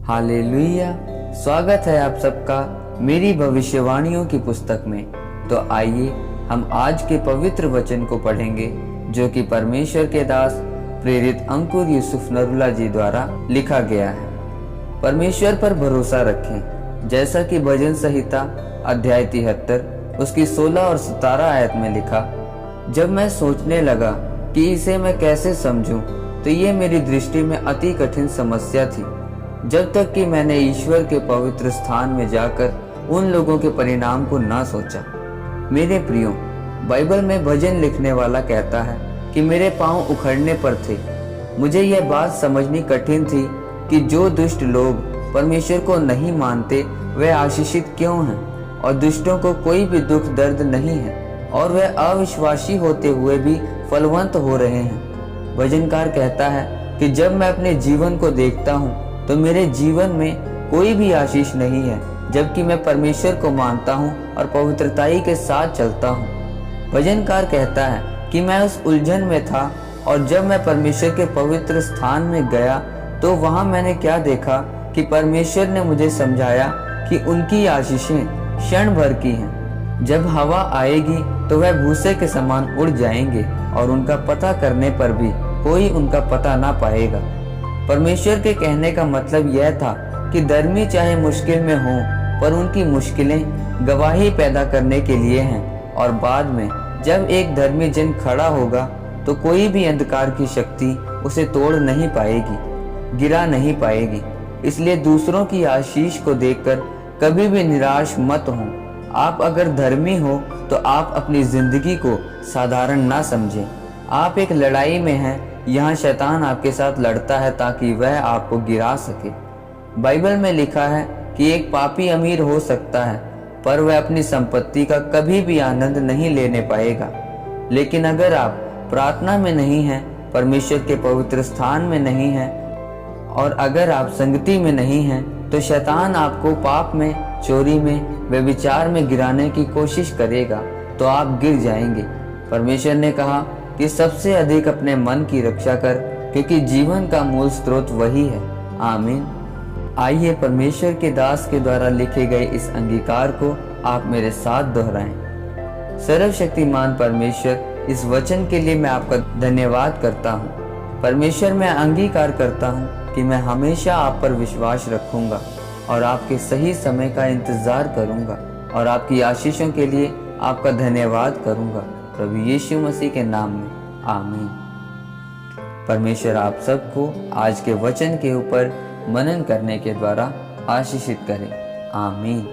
Hallelujah. स्वागत है आप सबका मेरी भविष्यवाणियों की पुस्तक में। तो आइए हम आज के पवित्र वचन को पढ़ेंगे जो कि परमेश्वर के दास प्रेरित अंकुर यूसुफ नरुला जी द्वारा लिखा गया है। परमेश्वर पर भरोसा रखें, जैसा कि भजन संहिता अध्याय 73 उसकी 16 और 17 आयत में लिखा। जब मैं सोचने लगा कि इसे मैं कैसे समझूं, तो ये मेरी दृष्टि में अति कठिन समस्या थी, जब तक कि मैंने ईश्वर के पवित्र स्थान में जाकर उन लोगों के परिणाम को ना सोचा। मेरे प्रियो, बाइबल में भजन लिखने वाला कहता है कि मेरे पांव उखड़ने पर थे। मुझे यह बात समझनी कठिन थी कि जो दुष्ट लोग परमेश्वर को नहीं मानते वे आशीषित क्यों हैं, और दुष्टों को कोई भी दुख दर्द नहीं है और वे अविश्वासी होते हुए भी फलवंत हो रहे हैं। भजनकार कहता है कि जब मैं अपने जीवन को देखता हूँ तो मेरे जीवन में कोई भी आशीष नहीं है, जबकि मैं परमेश्वर को मानता हूँ और पवित्रताई के साथ चलता हूँ। भजनकार कहता है कि मैं उस उलझन में था, और जब मैं परमेश्वर के पवित्र स्थान में गया तो वहाँ मैंने क्या देखा कि परमेश्वर ने मुझे समझाया कि उनकी आशीषें क्षण भर की हैं। जब हवा आएगी तो वह भूसे के समान उड़ जाएंगे और उनका पता करने पर भी कोई उनका पता ना पाएगा। परमेश्वर के कहने का मतलब यह था कि धर्मी चाहे मुश्किल में हों, पर उनकी मुश्किलें गवाही पैदा करने के लिए हैं, और बाद में जब एक धर्मी जन खड़ा होगा तो कोई भी अंधकार की शक्ति उसे तोड़ नहीं पाएगी, गिरा नहीं पाएगी। इसलिए दूसरों की आशीष को देखकर कभी भी निराश मत हो। आप अगर धर्मी हो तो आप अपनी जिंदगी को साधारण ना समझें। आप एक लड़ाई में हैं, यहाँ शैतान आपके साथ लड़ता है ताकि वह आपको गिरा सके। बाइबल में लिखा है कि एक पापी अमीर हो सकता है, पर वह अपनी संपत्ति का कभी भी आनंद नहीं लेने पाएगा। लेकिन अगर आप प्रार्थना में नहीं हैं, परमेश्वर के पवित्र स्थान में नहीं हैं, और अगर आप संगति में नहीं हैं, तो शैतान आपको पाप में, चोरी में, व्यभिचार में गिराने की कोशिश करेगा, तो आप गिर जाएंगे। परमेश्वर ने कहा कि सबसे अधिक अपने मन की रक्षा कर, क्योंकि जीवन का मूल स्रोत वही है। आमीन। आइए परमेश्वर के दास के द्वारा लिखे गए इस अंगीकार को आप मेरे साथ दोहराएं। सर्वशक्तिमान परमेश्वर, इस वचन के लिए मैं आपका धन्यवाद करता हूँ। परमेश्वर, मैं अंगीकार करता हूँ कि मैं हमेशा आप पर विश्वास रखूंगा और आपके सही समय का इंतजार करूंगा, और आपकी आशीषों के लिए आपका धन्यवाद करूंगा। प्रभु यीशु मसीह के नाम में आमीन। परमेश्वर आप सबको आज के वचन के ऊपर मनन करने के द्वारा आशीषित करे। आमीन।